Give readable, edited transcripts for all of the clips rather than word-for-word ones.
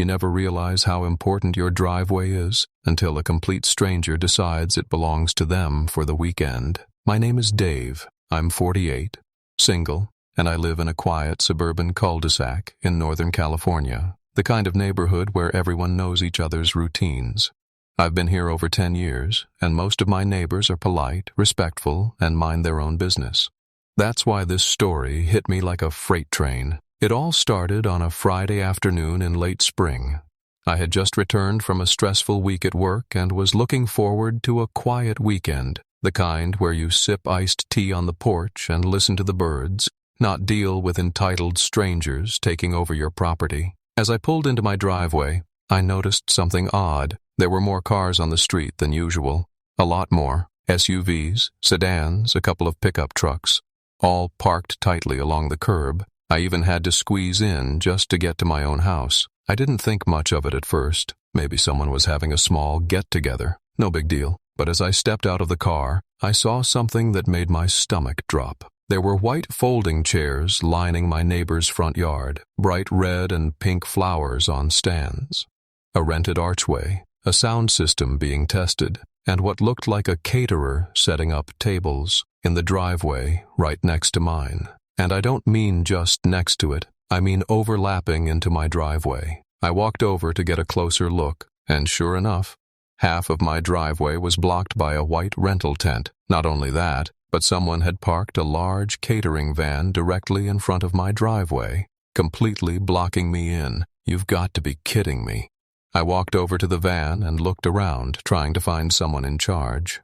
You never realize how important your driveway is until a complete stranger decides it belongs to them for the weekend. My name is Dave. I'm 48, single, and I live in a quiet suburban cul-de-sac in Northern California, the kind of neighborhood where everyone knows each other's routines. I've been here over 10 years, and most of my neighbors are polite, respectful, and mind their own business. That's why this story hit me like a freight train. It all started on a Friday afternoon in late spring. I had just returned from a stressful week at work and was looking forward to a quiet weekend, the kind where you sip iced tea on the porch and listen to the birds, not deal with entitled strangers taking over your property. As I pulled into my driveway, I noticed something odd. There were more cars on the street than usual. A lot more. SUVs, sedans, a couple of pickup trucks, all parked tightly along the curb. I even had to squeeze in just to get to my own house. I didn't think much of it at first. Maybe someone was having a small get-together. No big deal. But as I stepped out of the car, I saw something that made my stomach drop. There were white folding chairs lining my neighbor's front yard, bright red and pink flowers on stands, a rented archway, a sound system being tested, and what looked like a caterer setting up tables in the driveway right next to mine. And I don't mean just next to it, I mean overlapping into my driveway. I walked over to get a closer look, and sure enough, half of my driveway was blocked by a white rental tent. Not only that, but someone had parked a large catering van directly in front of my driveway, completely blocking me in. You've got to be kidding me. I walked over to the van and looked around, trying to find someone in charge.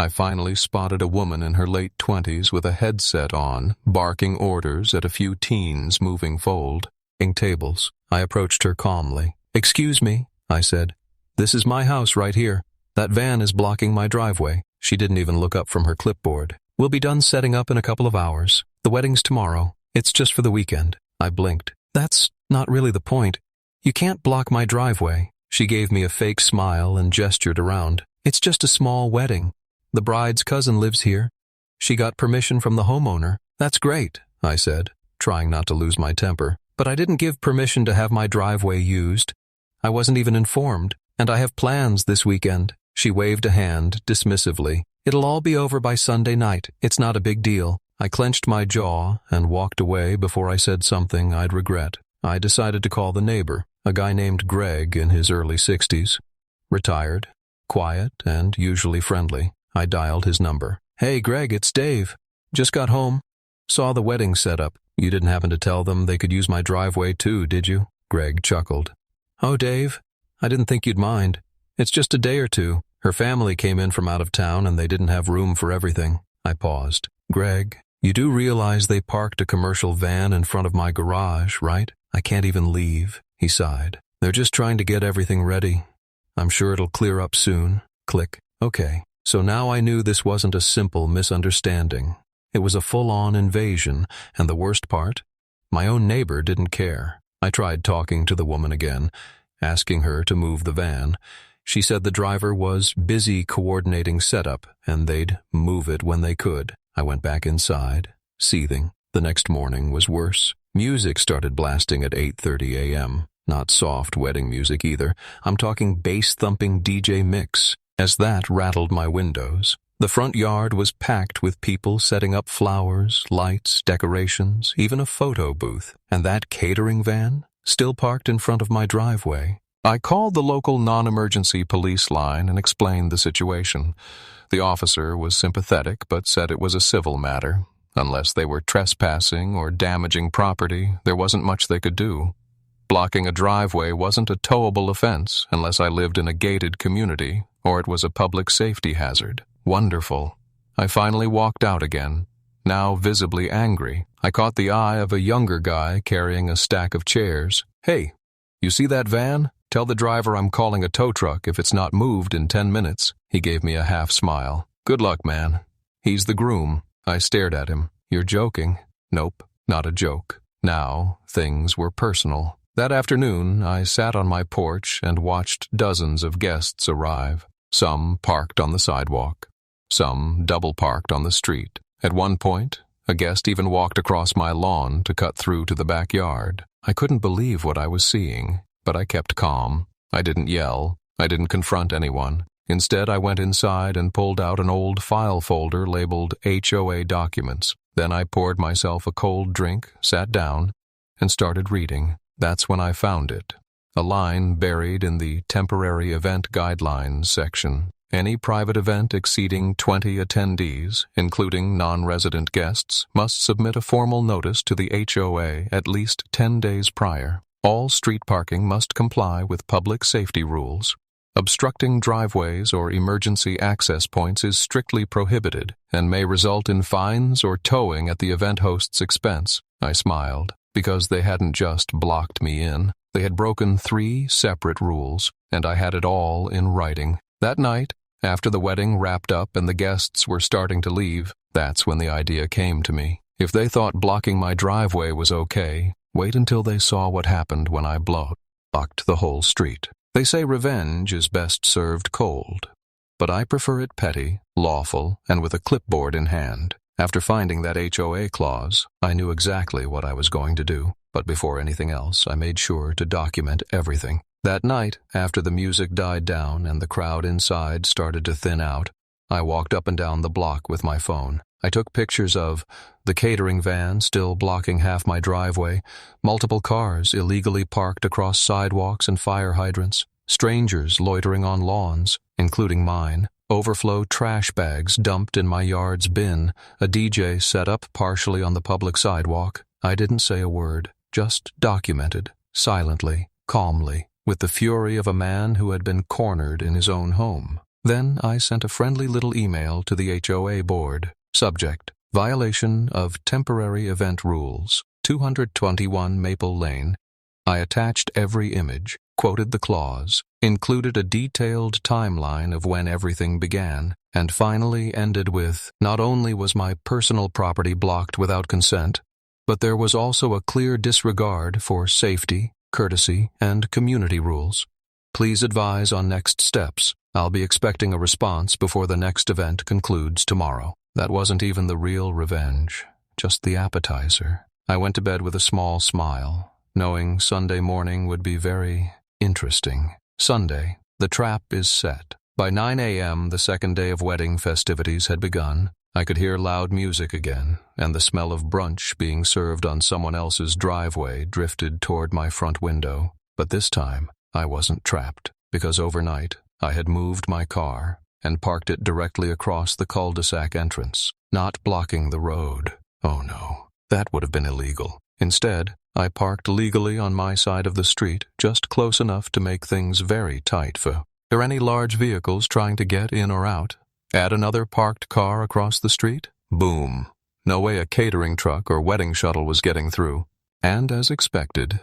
I finally spotted a woman in her late 20s with a headset on, barking orders at a few teens moving tables. I approached her calmly. "Excuse me," I said. "This is my house right here. That van is blocking my driveway." She didn't even look up from her clipboard. "We'll be done setting up in a couple of hours. The wedding's tomorrow. It's just for the weekend." I blinked. "That's not really the point. You can't block my driveway." She gave me a fake smile and gestured around. "It's just a small wedding. The bride's cousin lives here. She got permission from the homeowner." "That's great," I said, trying not to lose my temper. "But I didn't give permission to have my driveway used. I wasn't even informed, and I have plans this weekend." She waved a hand dismissively. "It'll all be over by Sunday night. It's not a big deal." I clenched my jaw and walked away before I said something I'd regret. I decided to call the neighbor, a guy named Greg in his early 60s. Retired, quiet, and usually friendly. I dialed his number. "Hey, Greg, it's Dave. Just got home. Saw the wedding setup. You didn't happen to tell them they could use my driveway too, did you?" Greg chuckled. "Oh, Dave, I didn't think you'd mind. It's just a day or two. Her family came in from out of town and they didn't have room for everything." I paused. "Greg, you do realize they parked a commercial van in front of my garage, right? I can't even leave." He sighed. "They're just trying to get everything ready. I'm sure it'll clear up soon." Click. Okay. So now I knew this wasn't a simple misunderstanding. It was a full-on invasion, and the worst part? My own neighbor didn't care. I tried talking to the woman again, asking her to move the van. She said the driver was busy coordinating setup, and they'd move it when they could. I went back inside, seething. The next morning was worse. Music started blasting at 8:30 a.m. Not soft wedding music either. I'm talking bass-thumping DJ mix. As that rattled my windows, the front yard was packed with people setting up flowers, lights, decorations, even a photo booth. And that catering van, still parked in front of my driveway. I called the local non-emergency police line and explained the situation. The officer was sympathetic but said it was a civil matter. Unless they were trespassing or damaging property, there wasn't much they could do. Blocking a driveway wasn't a towable offense unless I lived in a gated community or it was a public safety hazard. Wonderful. I finally walked out again, now visibly angry. I caught the eye of a younger guy carrying a stack of chairs. "Hey, you see that van? Tell the driver I'm calling a tow truck if it's not moved in 10 minutes. He gave me a half smile. "Good luck, man." "He's the groom." I stared at him. "You're joking." Nope, not a joke. Now, things were personal. That afternoon, I sat on my porch and watched dozens of guests arrive. Some parked on the sidewalk. Some double-parked on the street. At one point, a guest even walked across my lawn to cut through to the backyard. I couldn't believe what I was seeing. but I kept calm. I didn't yell. I didn't confront anyone. Instead, I went inside and pulled out an old file folder labeled HOA documents. Then I poured myself a cold drink, sat down, and started reading. That's when I found it. A line buried in the Temporary Event Guidelines section. Any private event exceeding 20 attendees, including non-resident guests, must submit a formal notice to the HOA at least 10 days prior. All street parking must comply with public safety rules. Obstructing driveways or emergency access points is strictly prohibited and may result in fines or towing at the event host's expense. I smiled, because they hadn't just blocked me in. They had broken 3 separate rules, and I had it all in writing. That night, after the wedding wrapped up and the guests were starting to leave, that's when the idea came to me. If they thought blocking my driveway was okay, wait until they saw what happened when I blocked the whole street. They say revenge is best served cold, but I prefer it petty, lawful, and with a clipboard in hand. After finding that HOA clause, I knew exactly what I was going to do, but before anything else, I made sure to document everything. That night, after the music died down and the crowd inside started to thin out, I walked up and down the block with my phone. I took pictures of the catering van still blocking half my driveway, multiple cars illegally parked across sidewalks and fire hydrants, strangers loitering on lawns, including mine, overflow trash bags dumped in my yard's bin, a DJ set up partially on the public sidewalk. I didn't say a word, just documented, silently, calmly, with the fury of a man who had been cornered in his own home. Then I sent a friendly little email to the HOA board. Subject: Violation of Temporary Event Rules, 221 Maple Lane. I attached every image, quoted the clause, included a detailed timeline of when everything began, and finally ended with, not only was my personal property blocked without consent, but there was also a clear disregard for safety, courtesy, and community rules. Please advise on next steps. I'll be expecting a response before the next event concludes tomorrow. That wasn't even the real revenge, just the appetizer. I went to bed with a small smile, knowing Sunday morning would be very interesting. Sunday, the trap is set. By 9 a.m., the second day of wedding festivities had begun. I could hear loud music again, and the smell of brunch being served on someone else's driveway drifted toward my front window. But this time, I wasn't trapped, because overnight, I had moved my car and parked it directly across the cul-de-sac entrance, not blocking the road. Oh no, that would have been illegal. Instead, I parked legally on my side of the street, just close enough to make things very tight for any large vehicles trying to get in or out. Add another parked car across the street? Boom. No way a catering truck or wedding shuttle was getting through. And as expected,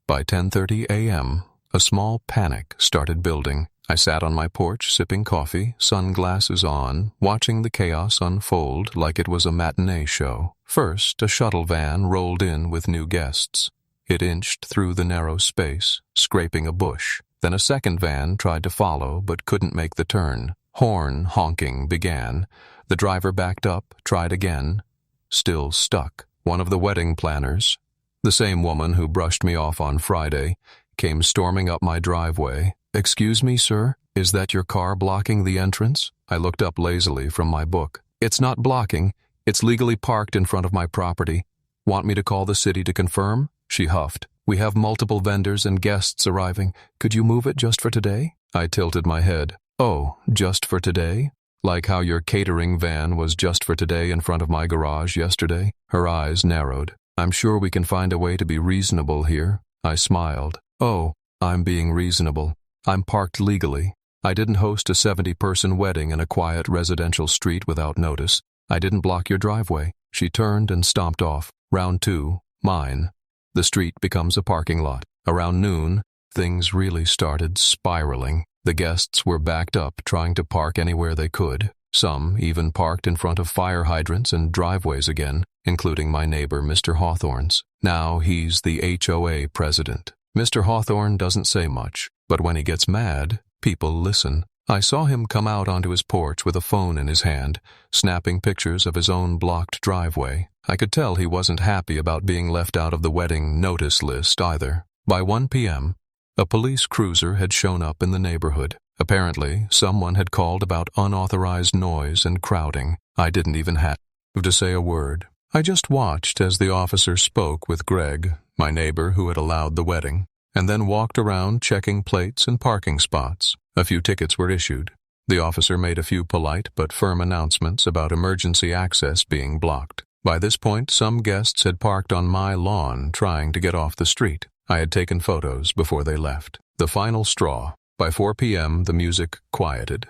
by 10:30 a.m., a small panic started building. I sat on my porch sipping coffee, sunglasses on, watching the chaos unfold like it was a matinee show. First, a shuttle van rolled in with new guests. It inched through the narrow space, scraping a bush. Then a second van tried to follow but couldn't make the turn. Horn honking began. The driver backed up, tried again. Still stuck. One of the wedding planners, the same woman who brushed me off on Friday, came storming up my driveway. "Excuse me, sir, is that your car blocking the entrance?" I looked up lazily from my book. "It's not blocking. It's legally parked in front of my property. Want me to call the city to confirm?" She huffed. "We have multiple vendors and guests arriving. Could you move it just for today?" I tilted my head. "Oh, just for today? Like how your catering van was just for today in front of my garage yesterday?" Her eyes narrowed. "I'm sure we can find a way to be reasonable here." I smiled. "Oh, I'm being reasonable. I'm parked legally. I didn't host a 70-person wedding in a quiet residential street without notice. I didn't block your driveway." She turned and stomped off. Round 2, mine. The street becomes a parking lot. Around noon, things really started spiraling. The guests were backed up, trying to park anywhere they could. Some even parked in front of fire hydrants and driveways again, including my neighbor, Mr. Hawthorne's. Now he's the HOA president. Mr. Hawthorne doesn't say much, but when he gets mad, people listen. I saw him come out onto his porch with a phone in his hand, snapping pictures of his own blocked driveway. I could tell he wasn't happy about being left out of the wedding notice list either. By 1 p.m., A police cruiser had shown up in the neighborhood. Apparently, someone had called about unauthorized noise and crowding. I didn't even have to say a word. I just watched as the officer spoke with Greg, my neighbor who had allowed the wedding, and then walked around checking plates and parking spots. A few tickets were issued. The officer made a few polite but firm announcements about emergency access being blocked. By this point, some guests had parked on my lawn trying to get off the street. I had taken photos before they left. The final straw. By 4 p.m., the music quieted.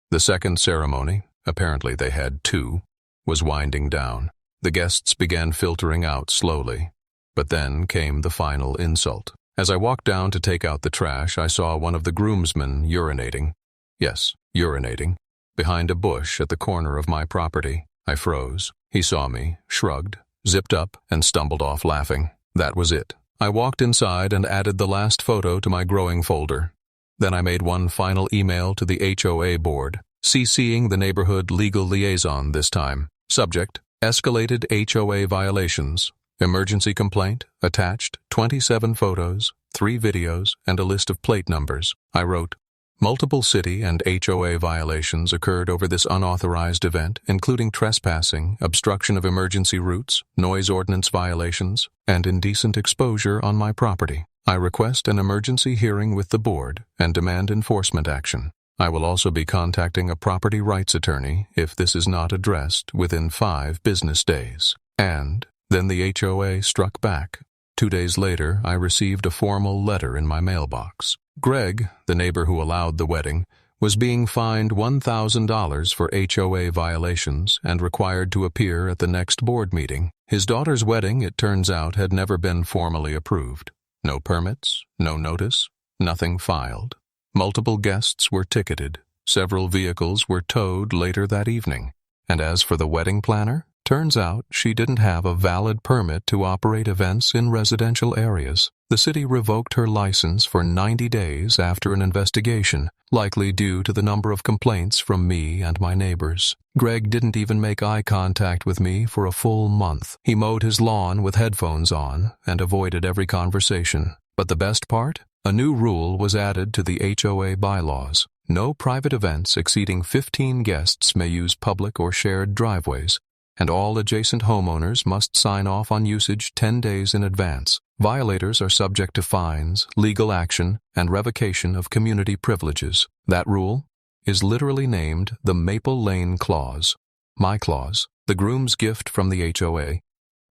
The second ceremony, apparently they had two, was winding down. The guests began filtering out slowly. But then came the final insult. As I walked down to take out the trash, I saw one of the groomsmen urinating. Yes, urinating. Behind a bush at the corner of my property. I froze. He saw me, shrugged, zipped up, and stumbled off laughing. That was it. I walked inside and added the last photo to my growing folder. Then I made one final email to the HOA board, CCing the neighborhood legal liaison this time. Subject: escalated HOA violations. Emergency complaint, attached, 27 photos, 3 videos, and a list of plate numbers. I wrote, multiple city and HOA violations occurred over this unauthorized event, including trespassing, obstruction of emergency routes, noise ordinance violations, and indecent exposure on my property. I request an emergency hearing with the board and demand enforcement action. I will also be contacting a property rights attorney if this is not addressed within 5 business days. And then the HOA struck back. 2 days later, I received a formal letter in my mailbox. Greg, the neighbor who allowed the wedding, was being fined $1,000 for HOA violations and required to appear at the next board meeting. His daughter's wedding, it turns out, had never been formally approved. No permits, no notice, nothing filed. Multiple guests were ticketed. Several vehicles were towed later that evening. And as for the wedding planner, turns out she didn't have a valid permit to operate events in residential areas. The city revoked her license for 90 days after an investigation, likely due to the number of complaints from me and my neighbors. Greg didn't even make eye contact with me for a full month. He mowed his lawn with headphones on and avoided every conversation. But the best part? A new rule was added to the HOA bylaws. No private events exceeding 15 guests may use public or shared driveways, and all adjacent homeowners must sign off on usage 10 days in advance. Violators are subject to fines, legal action, and revocation of community privileges. That rule is literally named the Maple Lane Clause. My clause, the groom's gift from the HOA.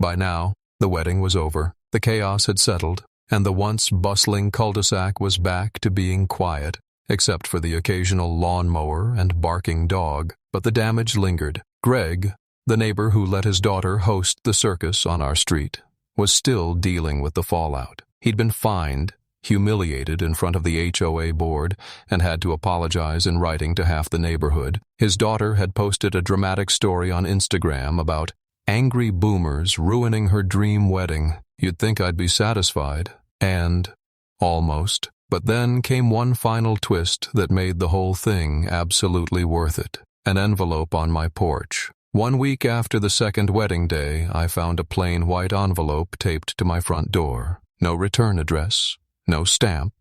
By now, the wedding was over, the chaos had settled, and the once bustling cul-de-sac was back to being quiet, except for the occasional lawnmower and barking dog. But the damage lingered. Greg, the neighbor who let his daughter host the circus on our street, was still dealing with the fallout. He'd been fined, humiliated in front of the HOA board, and had to apologize in writing to half the neighborhood. His daughter had posted a dramatic story on Instagram about angry boomers ruining her dream wedding. You'd think I'd be satisfied, and almost. But then came one final twist that made the whole thing absolutely worth it. An envelope on my porch. 1 week after the second wedding day, I found a plain white envelope taped to my front door. No return address, no stamp,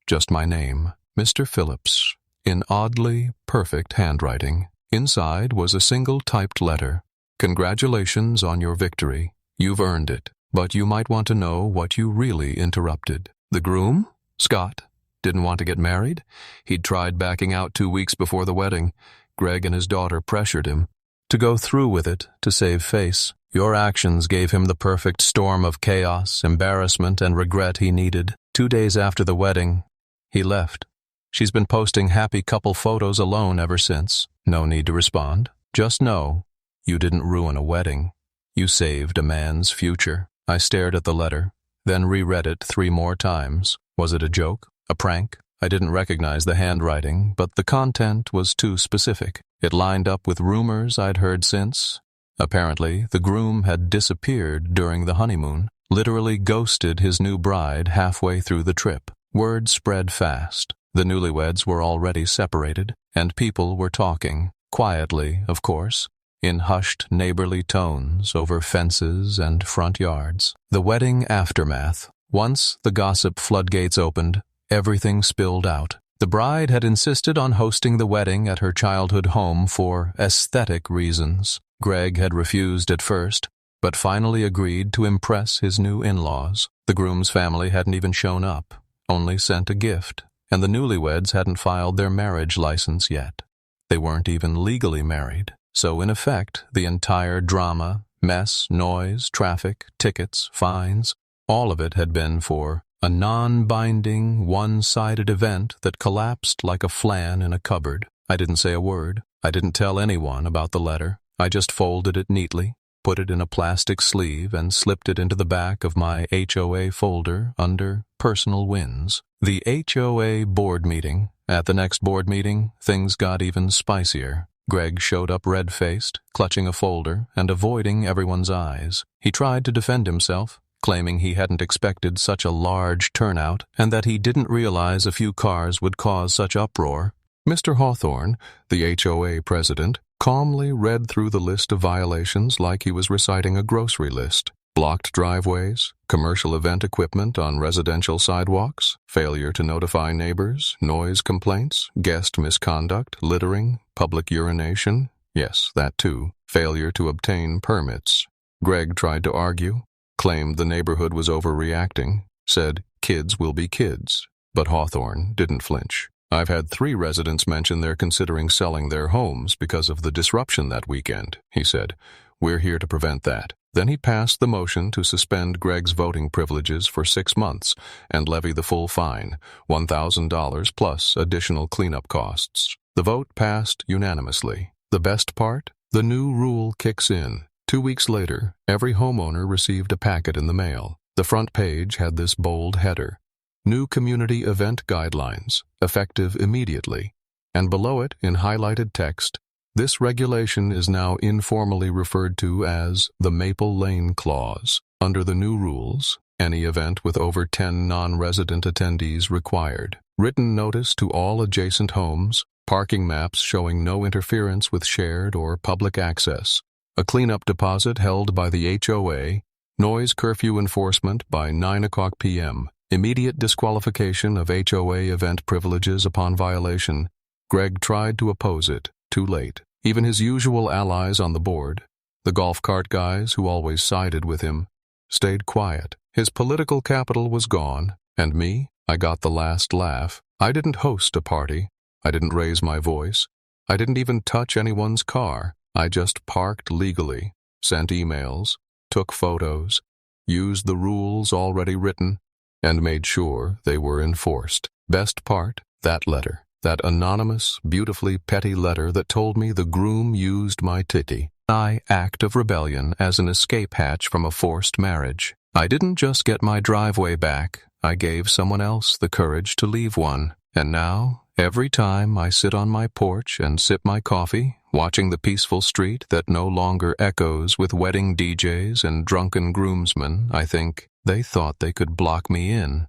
just my name, Mr. Phillips, in oddly perfect handwriting. Inside was a single typed letter. Congratulations on your victory. You've earned it. But you might want to know what you really interrupted. The groom, Scott, didn't want to get married. He'd tried backing out 2 weeks before the wedding. Greg and his daughter pressured him to go through with it to save face. Your actions gave him the perfect storm of chaos, embarrassment, and regret he needed. 2 days after the wedding, he left. She's been posting happy couple photos alone ever since. No need to respond. Just know you didn't ruin a wedding. You saved a man's future. I stared at the letter, then reread it 3 more times. Was it a joke? A prank? I didn't recognize the handwriting, but the content was too specific. It lined up with rumors I'd heard since. Apparently, the groom had disappeared during the honeymoon, literally ghosted his new bride halfway through the trip. Word spread fast. The newlyweds were already separated, and people were talking, quietly, of course, in hushed neighborly tones over fences and front yards. The wedding aftermath. Once the gossip floodgates opened, everything spilled out. The bride had insisted on hosting the wedding at her childhood home for aesthetic reasons. Greg had refused at first, but finally agreed to impress his new in-laws. The groom's family hadn't even shown up, only sent a gift, and the newlyweds hadn't filed their marriage license yet. They weren't even legally married, so in effect, the entire drama, mess, noise, traffic, tickets, fines, all of it had been for a non-binding, one-sided event that collapsed like a flan in a cupboard. I didn't say a word. I didn't tell anyone about the letter. I just folded it neatly, put it in a plastic sleeve, and slipped it into the back of my HOA folder under Personal Wins. The HOA board meeting. At the next board meeting, things got even spicier. Greg showed up red-faced, clutching a folder, and avoiding everyone's eyes. He tried to defend himself, claiming he hadn't expected such a large turnout and that he didn't realize a few cars would cause such uproar. Mr. Hawthorne, the HOA president, calmly read through the list of violations like he was reciting a grocery list. Blocked driveways, commercial event equipment on residential sidewalks, failure to notify neighbors, noise complaints, guest misconduct, littering, public urination, yes, that too, failure to obtain permits. Greg tried to argue, claimed the neighborhood was overreacting, said kids will be kids, but Hawthorne didn't flinch. I've had 3 residents mention they're considering selling their homes because of the disruption that weekend, he said. We're here to prevent that. Then he passed the motion to suspend Greg's voting privileges for 6 months and levy the full fine, $1,000 plus additional cleanup costs. The vote passed unanimously. The best part? The new rule kicks in. 2 weeks later, every homeowner received a packet in the mail. The front page had this bold header: New Community Event Guidelines, effective immediately. And below it, in highlighted text, this regulation is now informally referred to as the Maple Lane Clause. Under the new rules, any event with over 10 non-resident attendees required. Written notice to all adjacent homes, parking maps showing no interference with shared or public access, a cleanup deposit held by the HOA, noise curfew enforcement by 9 o'clock p.m., immediate disqualification of HOA event privileges upon violation. Greg tried to oppose it. Too late. Even his usual allies on the board, the golf cart guys who always sided with him, stayed quiet. His political capital was gone, and me, I got the last laugh. I didn't host a party. I didn't raise my voice. I didn't even touch anyone's car. I just parked legally, sent emails, took photos, used the rules already written, and made sure they were enforced. Best part, that letter. That anonymous, beautifully petty letter that told me the groom used my titty. Act of rebellion as an escape hatch from a forced marriage. I didn't just get my driveway back, I gave someone else the courage to leave one. And now, every time I sit on my porch and sip my coffee, watching the peaceful street that no longer echoes with wedding DJs and drunken groomsmen, I think, they thought they could block me in.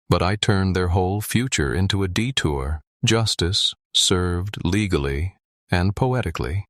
But I turned their whole future into a detour. Justice served legally and poetically.